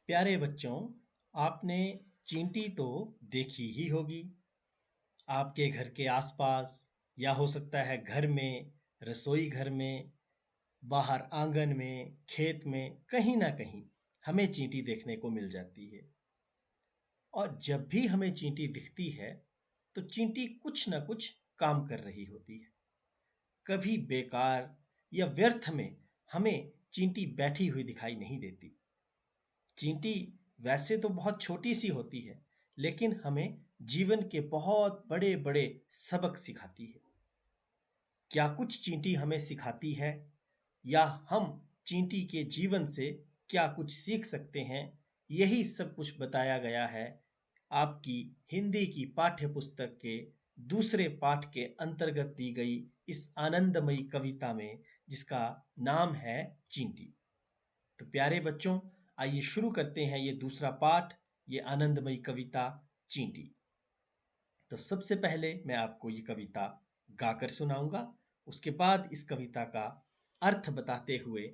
प्यारे बच्चों, आपने चींटी तो देखी ही होगी। आपके घर के आसपास या हो सकता है घर में, रसोई घर में, बाहर आंगन में, खेत में, कहीं ना कहीं हमें चींटी देखने को मिल जाती है। और जब भी हमें चींटी दिखती है तो चींटी कुछ ना कुछ काम कर रही होती है। कभी बेकार या व्यर्थ में हमें चींटी बैठी हुई दिखाई नहीं देती। चींटी वैसे तो बहुत छोटी सी होती है, लेकिन हमें जीवन के बहुत बड़े बड़े सबक सिखाती है। क्या कुछ चींटी हमें सिखाती है, या हम चींटी के जीवन से क्या कुछ सीख सकते हैं, यही सब कुछ बताया गया है आपकी हिंदी की पाठ्य पुस्तक के दूसरे पाठ के अंतर्गत दी गई इस आनंदमयी कविता में, जिसका नाम है चींटी। तो प्यारे बच्चों, आइए शुरू करते हैं ये दूसरा पाठ, ये आनंदमयी कविता चींटी। तो सबसे पहले मैं आपको ये कविता गाकर सुनाऊंगा। उसके बाद इस कविता का अर्थ बताते हुए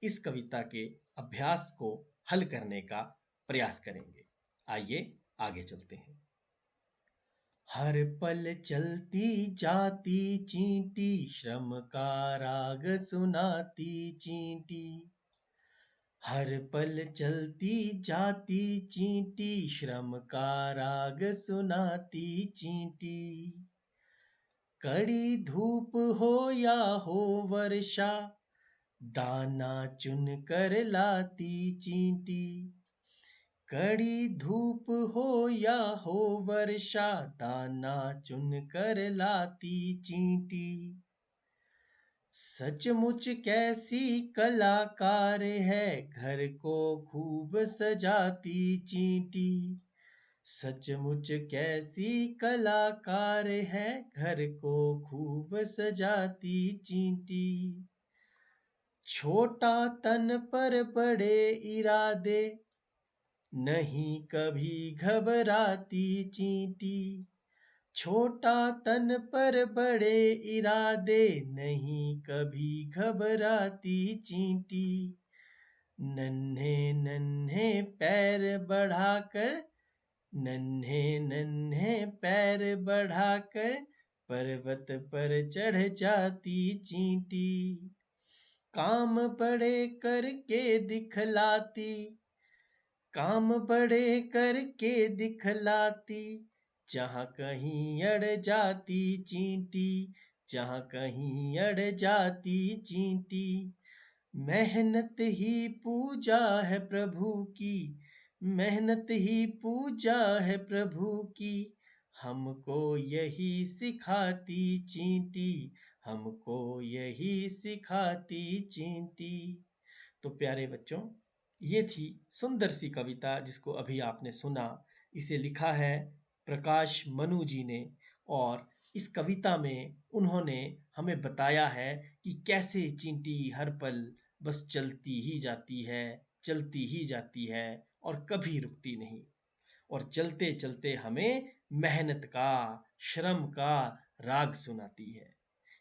इस कविता के अभ्यास को हल करने का प्रयास करेंगे। आइए आगे चलते हैं। हर पल चलती जाती चींटी, श्रम का राग सुनाती चींटी। हर पल चलती जाती चींटी, श्रम का राग सुनाती चींटी। कड़ी धूप हो या हो वर्षा, दाना चुन कर लाती चींटी। कड़ी धूप हो या हो वर्षा, दाना चुन कर लाती चींटी। सचमुच कैसी कलाकार है, घर को खूब सजाती चींटी। सचमुच कैसी कलाकार है, घर को खूब सजाती चींटी। छोटा तन पर बड़े इरादे, नहीं कभी घबराती चींटी। छोटा तन पर बड़े इरादे, नहीं कभी घबराती चींटी। नन्हे नन्हे पैर बढ़ाकर, नन्हे नन्हे पैर बढ़ाकर, पर्वत पर चढ़ जाती चींटी। काम बड़े करके दिखलाती, काम बड़े करके दिखलाती। जहाँ कहीं अड़ जाती चींटी, जहाँ कहीं अड़ जाती चींटी। मेहनत ही पूजा है प्रभु की, मेहनत ही पूजा है प्रभु की। हमको यही सिखाती चींटी, हमको यही सिखाती चींटी। तो प्यारे बच्चों, ये थी सुंदर सी कविता जिसको अभी आपने सुना। इसे लिखा है प्रकाश मनु जी ने, और इस कविता में उन्होंने हमें बताया है कि कैसे चींटी हर पल बस चलती ही जाती है, चलती ही जाती है और कभी रुकती नहीं। और चलते चलते हमें मेहनत का, श्रम का राग सुनाती है।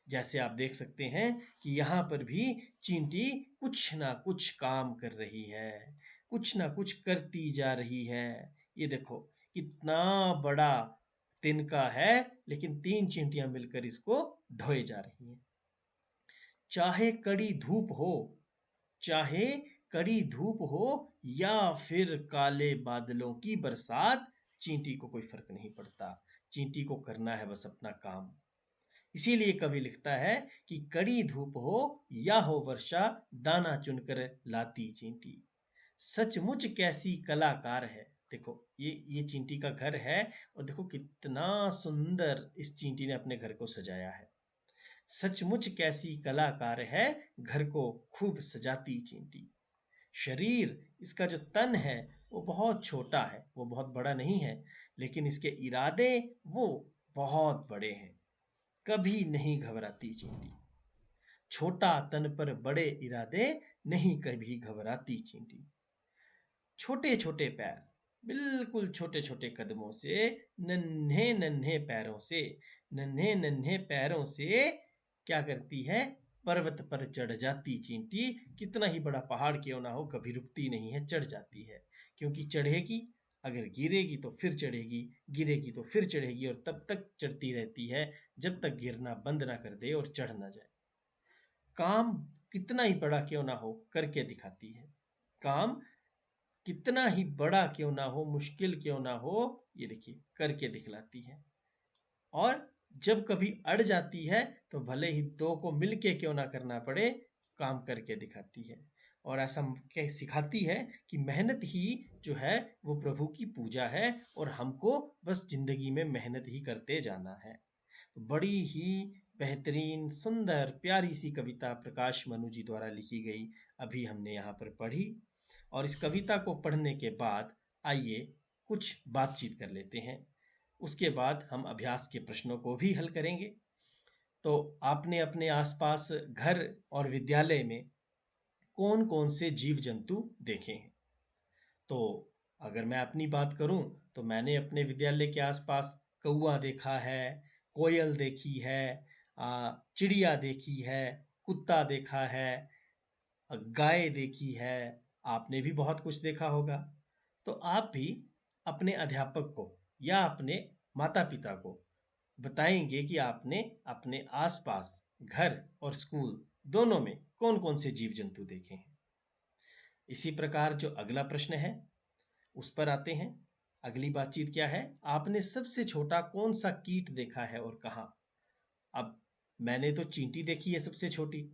जैसे आप देख सकते हैं कि यहाँ पर भी चींटी कुछ ना कुछ काम कर रही है, कुछ ना कुछ करती जा रही है। ये देखो कितना बड़ा तिनका है, लेकिन तीन चींटियां मिलकर इसको ढोए जा रही हैं। चाहे कड़ी धूप हो, चाहे कड़ी धूप हो या फिर काले बादलों की बरसात, चींटी को कोई फर्क नहीं पड़ता। चींटी को करना है बस अपना काम। इसीलिए कवि लिखता है कि कड़ी धूप हो या हो वर्षा, दाना चुनकर लाती चींटी। सचमुच कैसी कलाकार है। देखो ये चींटी का घर है, और देखो कितना सुंदर इस चींटी ने अपने घर को सजाया है। सचमुच कैसी कलाकार है, घर को खूब सजाती चींटी। शरीर, इसका जो तन है वो बहुत छोटा है, वो बहुत बड़ा नहीं है, लेकिन इसके इरादे वो बहुत बड़े हैं। कभी नहीं घबराती चींटी। छोटा तन पर बड़े इरादे, नहीं कभी घबराती चींटी। छोटे छोटे पैर, बिल्कुल छोटे छोटे कदमों से, नन्हे नन्हे पैरों से, नन्हे नन्हे पैरों से क्या करती है, पर्वत पर चढ़ जाती चींटी, कितना ही बड़ा पहाड़ क्यों ना हो कभी रुकती नहीं है, चढ़ जाती है। क्योंकि चढ़ेगी, अगर गिरेगी तो फिर चढ़ेगी, गिरेगी तो फिर चढ़ेगी, और तब तक चढ़ती रहती है जब तक गिरना बंद ना कर दे और चढ़ ना जाए। काम कितना ही बड़ा क्यों ना हो करके दिखाती है। काम कितना ही बड़ा क्यों ना हो, मुश्किल क्यों ना हो, ये देखिए करके दिखलाती है। और जब कभी अड़ जाती है तो भले ही दो को मिलके क्यों ना करना पड़े, काम करके दिखाती है। और ऐसा कह सिखाती है कि मेहनत ही जो है वो प्रभु की पूजा है, और हमको बस जिंदगी में मेहनत ही करते जाना है। तो बड़ी ही बेहतरीन, सुंदर, प्यारी सी कविता प्रकाश मनु जी द्वारा लिखी गई अभी हमने यहाँ पर पढ़ी। और इस कविता को पढ़ने के बाद आइए कुछ बातचीत कर लेते हैं। उसके बाद हम अभ्यास के प्रश्नों को भी हल करेंगे। तो आपने अपने आसपास घर और विद्यालय में कौन कौन से जीव जंतु देखे हैं? तो अगर मैं अपनी बात करूं तो मैंने अपने विद्यालय के आसपास कौवा देखा है, कोयल देखी है, चिड़िया देखी है, कुत्ता देखा है, गाय देखी है। आपने भी बहुत कुछ देखा होगा। तो आप भी अपने अध्यापक को या अपने माता पिता को बताएंगे कि आपने अपने आसपास घर और स्कूल दोनों में कौन कौन से जीव जंतु देखे हैं। इसी प्रकार जो अगला प्रश्न है उस पर आते हैं। अगली बातचीत क्या है? आपने सबसे छोटा कौन सा कीट देखा है और कहाँ? अब मैंने तो चींटी देखी है सबसे छोटी।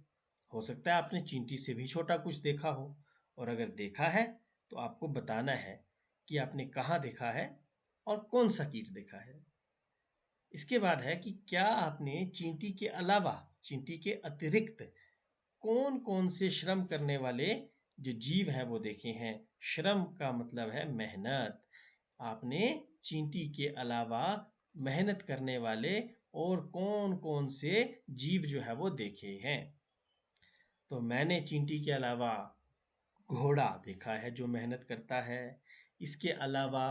हो सकता है आपने चींटी से भी छोटा कुछ देखा हो, और अगर देखा है तो आपको बताना है कि आपने कहाँ देखा है और कौन सा कीट देखा है। इसके बाद है कि क्या आपने चींटी के अलावा, चींटी के अतिरिक्त कौन कौन से श्रम करने वाले जो जीव हैं वो देखे हैं। श्रम का मतलब है मेहनत। आपने चींटी के अलावा मेहनत करने वाले और कौन कौन से जीव जो है वो देखे हैं। तो मैंने चींटी के अलावा घोड़ा देखा है जो मेहनत करता है। इसके अलावा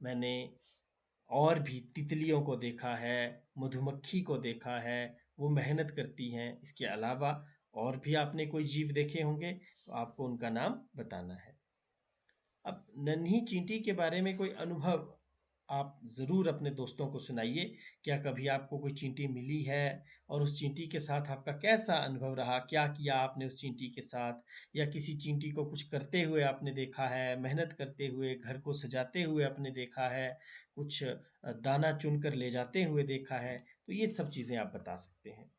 मैंने और भी तितलियों को देखा है, मधुमक्खी को देखा है, वो मेहनत करती हैं। इसके अलावा और भी आपने कोई जीव देखे होंगे तो आपको उनका नाम बताना है। अब नन्ही चींटी के बारे में कोई अनुभव आप ज़रूर अपने दोस्तों को सुनाइए। क्या कभी आपको कोई चींटी मिली है और उस चींटी के साथ आपका कैसा अनुभव रहा? क्या किया आपने उस चींटी के साथ? या किसी चींटी को कुछ करते हुए आपने देखा है, मेहनत करते हुए, घर को सजाते हुए आपने देखा है, कुछ दाना चुन कर ले जाते हुए देखा है? तो ये सब चीज़ें आप बता सकते हैं।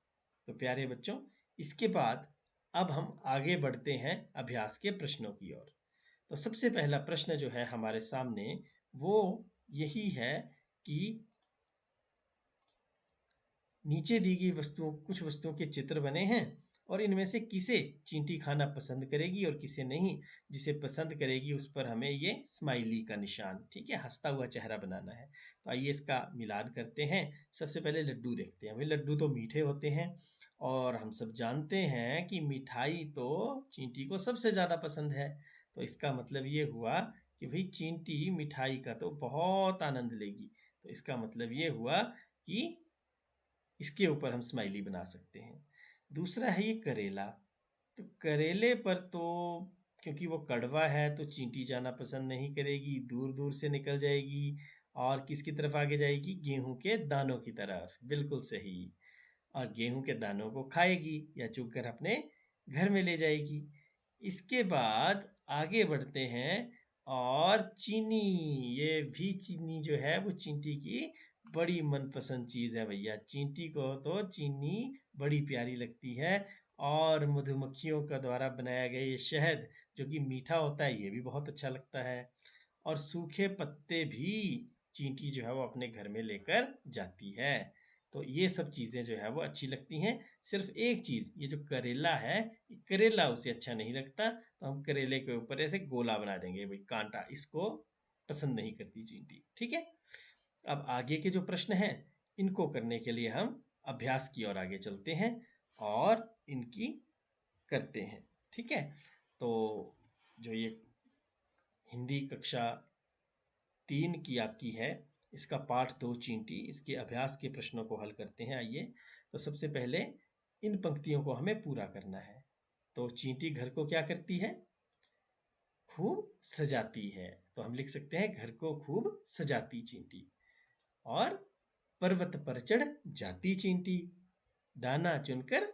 तो प्यारे बच्चों, इसके बाद अब हम आगे बढ़ते हैं अभ्यास के प्रश्नों की ओर। तो सबसे पहला प्रश्न जो है हमारे सामने वो यही है कि नीचे दी गई वस्तुओं, कुछ वस्तुओं के चित्र बने हैं और इनमें से किसे चींटी खाना पसंद करेगी और किसे नहीं। जिसे पसंद करेगी उस पर हमें ये स्माइली का निशान, ठीक है, हंसता हुआ चेहरा बनाना है। तो आइए इसका मिलान करते हैं। सबसे पहले लड्डू देखते हैं। भाई लड्डू तो मीठे होते हैं और हम सब जानते हैं कि मिठाई तो चींटी को सबसे ज़्यादा पसंद है। तो इसका मतलब ये हुआ कि भाई चींटी मिठाई का तो बहुत आनंद लेगी। तो इसका मतलब ये हुआ कि इसके ऊपर हम स्माइली बना सकते हैं। दूसरा है ये करेला। तो करेले पर तो क्योंकि वो कड़वा है तो चींटी जाना पसंद नहीं करेगी, दूर दूर से निकल जाएगी। और किसकी तरफ आगे जाएगी? गेहूं के दानों की तरफ। बिल्कुल सही। और गेहूं के दानों को खाएगी या चुग कर अपने घर में ले जाएगी। इसके बाद आगे बढ़ते हैं। और चीनी, ये भी चीनी जो है वो चींटी की बड़ी मनपसंद चीज है भैया। चींटी को तो चीनी बड़ी प्यारी लगती है। और मधुमक्खियों का द्वारा बनाया गया ये शहद जो कि मीठा होता है, ये भी बहुत अच्छा लगता है। और सूखे पत्ते भी चींटी जो है वो अपने घर में लेकर जाती है। तो ये सब चीज़ें जो है वो अच्छी लगती हैं। सिर्फ एक चीज़, ये जो करेला है, ये करेला उसे अच्छा नहीं लगता। तो हम करेले के ऊपर ऐसे गोला बना देंगे, भाई कांटा, इसको पसंद नहीं करती चींटी। ठीक है। अब आगे के जो प्रश्न हैं इनको करने के लिए हम अभ्यास की ओर आगे चलते हैं और इनकी करते हैं। ठीक है। तो जो ये हिंदी कक्षा 3 की आपकी है, इसका पाठ 2 चींटी, इसके अभ्यास के प्रश्नों को हल करते हैं। आइए। तो सबसे पहले इन पंक्तियों को हमें पूरा करना है। तो चींटी घर को क्या करती है? खूब सजाती है। तो हम लिख सकते हैं घर को खूब सजाती चींटी। और पर्वत पर चढ़ जाती चींटी, दाना चुनकर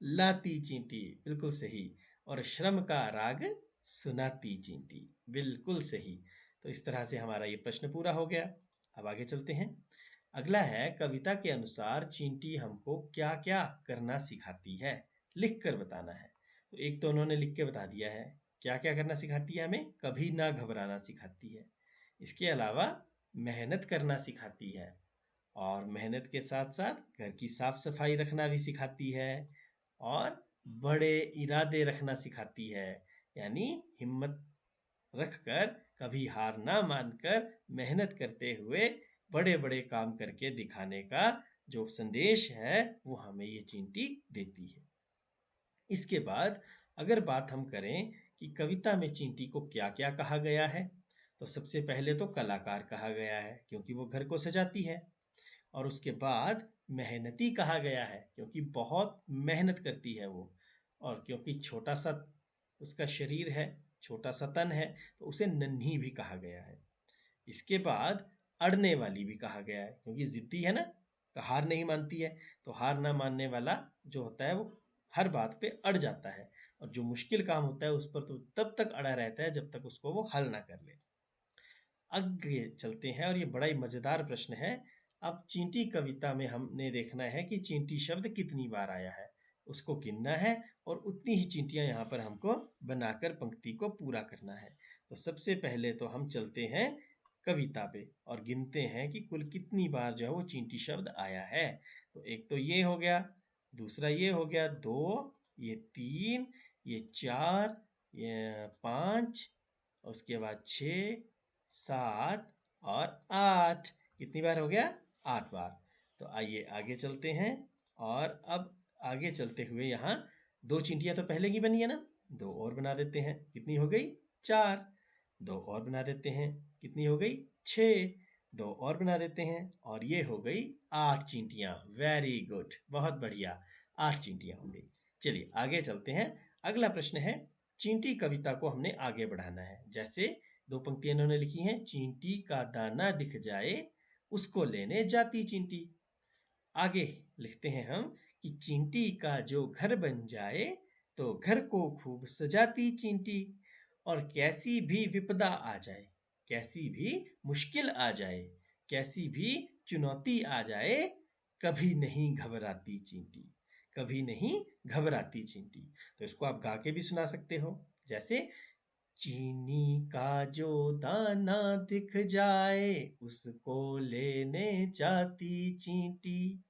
लाती चींटी, बिल्कुल सही। और श्रम का राग सुनाती चींटी, बिल्कुल सही। तो इस तरह से हमारा ये प्रश्न पूरा हो गया। अब आगे चलते हैं। अगला है, कविता के अनुसार चींटी हमको क्या क्या करना सिखाती है, लिख कर बताना है। तो एक तो उन्होंने लिख के बता दिया है, क्या क्या करना सिखाती है हमें? कभी ना घबराना सिखाती है। इसके अलावा मेहनत करना सिखाती है, और मेहनत के साथ साथ घर की साफ सफाई रखना भी सिखाती है, और बड़े इरादे रखना सिखाती है, यानी हिम्मत रखकर कभी हार ना मानकर मेहनत करते हुए बड़े बड़े काम करके दिखाने का जो संदेश है वो हमें ये चींटी देती है। इसके बाद अगर बात हम करें कि कविता में चींटी को क्या क्या कहा गया है, तो सबसे पहले तो कलाकार कहा गया है क्योंकि वो घर को सजाती है। और उसके बाद मेहनती कहा गया है क्योंकि बहुत मेहनत करती है वो, और क्योंकि छोटा सा उसका शरीर है, छोटा सा तन है, तो उसे नन्ही भी कहा गया है। इसके बाद अड़ने वाली भी कहा गया है क्योंकि जिद्दी है ना, हार नहीं मानती है। तो हार ना मानने वाला जो होता है वो हर बात पे अड़ जाता है, और जो मुश्किल काम होता है उस पर तो तब तक अड़ा रहता है जब तक उसको वो हल ना कर ले। आगे चलते हैं, और ये बड़ा ही मजेदार प्रश्न है। अब चींटी कविता में हमने देखना है कि चींटी शब्द कितनी बार आया है, उसको गिनना है, और उतनी ही चींटियां यहाँ पर हमको बनाकर पंक्ति को पूरा करना है। तो सबसे पहले तो हम चलते हैं कविता पे और गिनते हैं कि कुल कितनी बार जो है वो चींटी शब्द आया है। तो एक तो ये हो गया, दूसरा ये हो गया, दो, ये तीन, ये चार, ये पाँच, उसके बाद छः, 7 और 8। कितनी बार हो गया? 8 बार। तो आइए आगे चलते हैं। और अब आगे चलते हुए यहाँ दो चींटियां तो पहले की बनी है ना, दो और बना देते हैं। कितनी हो गई? 4। दो और बना देते हैं। कितनी हो गई? 6। दो और बना देते हैं, और ये हो गई 8 चींटियां। वेरी गुड, बहुत बढ़िया, 8 चींटियां हो गई। चलिए आगे चलते हैं। अगला प्रश्न है, चींटी कविता को हमने आगे बढ़ाना है। जैसे दो पंक्तियां इन्होंने लिखी हैं, चींटी का दाना दिख जाए उसको लेने जाती चींटी। आगे लिखते हैं हम कि चींटी का जो घर बन जाए तो घर को खूब सजाती चींटी, और कैसी भी विपदा आ जाए, कैसी भी मुश्किल आ जाए, कैसी भी चुनौती आ जाए, कभी नहीं घबराती चींटी, कभी नहीं घबराती चींटी। तो इसको आप गा के भी सुना सकते हो। जैसे, चीनी का जो दाना दिख जाए उसको लेने जाती चींटी,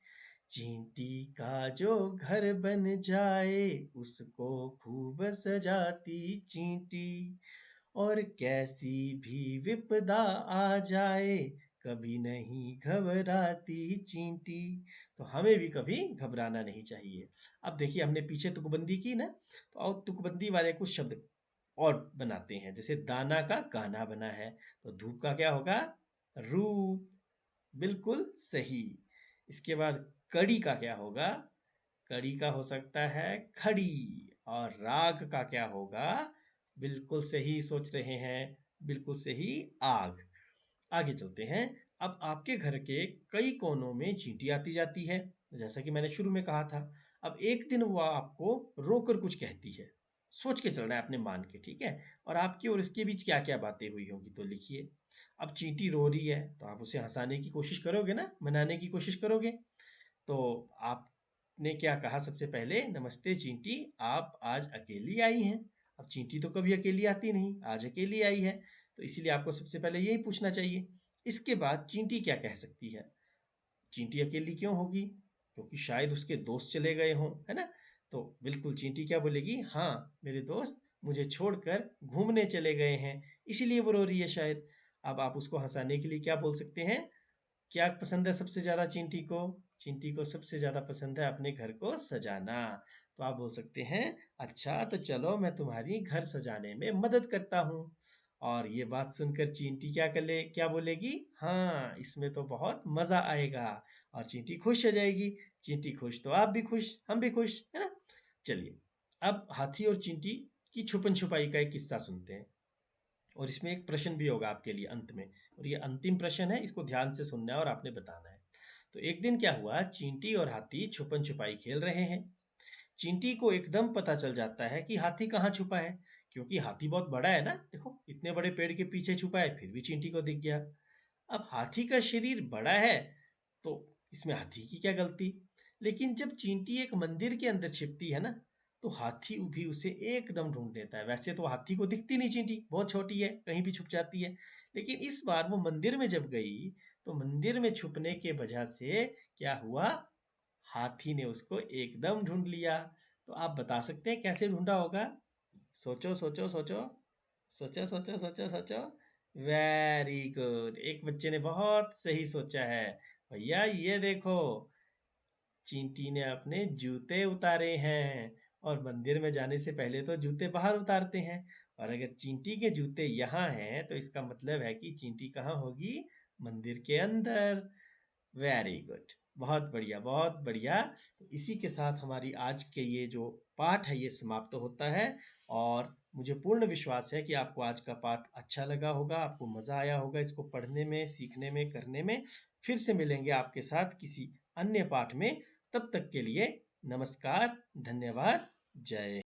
चींटी का जो घर बन जाए उसको खूब सजाती चींटी, और कैसी भी विपदा आ जाए कभी नहीं घबराती चींटी। तो हमें भी कभी घबराना नहीं चाहिए। अब देखिए, हमने पीछे तुकबंदी की ना, तो और तुकबंदी वाले कुछ शब्द और बनाते हैं। जैसे दाना का गाना बना है, तो धूप का क्या होगा? रूप, बिल्कुल सही। इसके बाद कड़ी का क्या होगा? कड़ी का हो सकता है खड़ी। और राग का क्या होगा? बिल्कुल सही सोच रहे हैं, बिल्कुल सही, आग। आगे चलते हैं। अब आपके घर के कई कोनों में चींटी आती जाती है, जैसा कि मैंने शुरू में कहा था। अब एक दिन वो आपको रोकर कुछ कहती है, सोच के चलना है अपने मान के, ठीक है? और आपकी और इसके बीच क्या क्या बातें हुई होंगी, तो लिखिए। अब चींटी रो रही है तो आप उसे हंसाने की कोशिश करोगे ना, मनाने की कोशिश करोगे। तो आपने क्या कहा सबसे पहले? नमस्ते चींटी, आप आज अकेली आई हैं। अब चींटी तो कभी अकेली आती नहीं, आज अकेली आई है, तो इसीलिए आपको सबसे पहले यही पूछना चाहिए। इसके बाद चींटी क्या कह सकती है? चींटी अकेली क्यों होगी? क्योंकि शायद उसके दोस्त चले गए हों, है ना? तो बिल्कुल चींटी क्या बोलेगी? हाँ, मेरे दोस्त मुझे छोड़कर घूमने चले गए हैं, इसीलिए वो रो रही है शायद। अब आप उसको हंसाने के लिए क्या बोल सकते हैं? क्या पसंद है सबसे ज्यादा चींटी को? चींटी को सबसे ज्यादा पसंद है अपने घर को सजाना। तो आप बोल सकते हैं, अच्छा तो चलो मैं तुम्हारी घर सजाने में मदद करता हूँ। और ये बात सुनकर चींटी क्या बोलेगी? हाँ, इसमें तो बहुत मजा आएगा। और चींटी खुश हो जाएगी। चींटी खुश तो आप भी खुश, हम भी खुश, है ना? चलिए, अब हाथी और चींटी की छुपन छुपाई का एक किस्सा सुनते हैं, और इसमें एक प्रश्न भी होगा आपके लिए अंत में, और ये अंतिम प्रश्न है, इसको ध्यान से सुनना है और आपने बताना है। तो एक दिन क्या हुआ, चींटी और हाथी छुपन छुपाई खेल रहे हैं। चींटी को एकदम पता चल जाता है कि हाथी कहाँ छुपा है, क्योंकि हाथी बहुत बड़ा है ना, देखो इतने बड़े पेड़ के पीछे छुपा है, फिर भी चींटी को दिख गया। अब हाथी का शरीर बड़ा है, तो इसमें हाथी की क्या गलती? लेकिन जब चींटी एक मंदिर के अंदर छिपती है ना, तो हाथी भी उसे एकदम ढूंढ लेता है। वैसे तो हाथी को दिखती नहीं चींटी, बहुत छोटी है, कहीं भी छुप जाती है, लेकिन इस बार वो मंदिर में जब गई, तो मंदिर में छुपने के वजह से क्या हुआ, हाथी ने उसको एकदम ढूंढ लिया। तो आप बता सकते हैं कैसे ढूंढा होगा? सोचो सोचो सोचो, सोचो सोचो सोचो सोचो। वेरी गुड, एक बच्चे ने बहुत सही सोचा है। भैया ये देखो, चींटी ने अपने जूते उतारे हैं, और मंदिर में जाने से पहले तो जूते बाहर उतारते हैं, और अगर चींटी के जूते यहाँ हैं तो इसका मतलब है कि चींटी कहाँ होगी, मंदिर के अंदर। वेरी गुड, बहुत बढ़िया बहुत बढ़िया। तो इसी के साथ हमारी आज के ये जो पाठ है ये समाप्त होता है, और मुझे पूर्ण विश्वास है कि आपको आज का पाठ अच्छा लगा होगा, आपको मज़ा आया होगा इसको पढ़ने में, सीखने में, करने में। फिर से मिलेंगे आपके साथ किसी अन्य पाठ में। तब तक के लिए नमस्कार, धन्यवाद, जय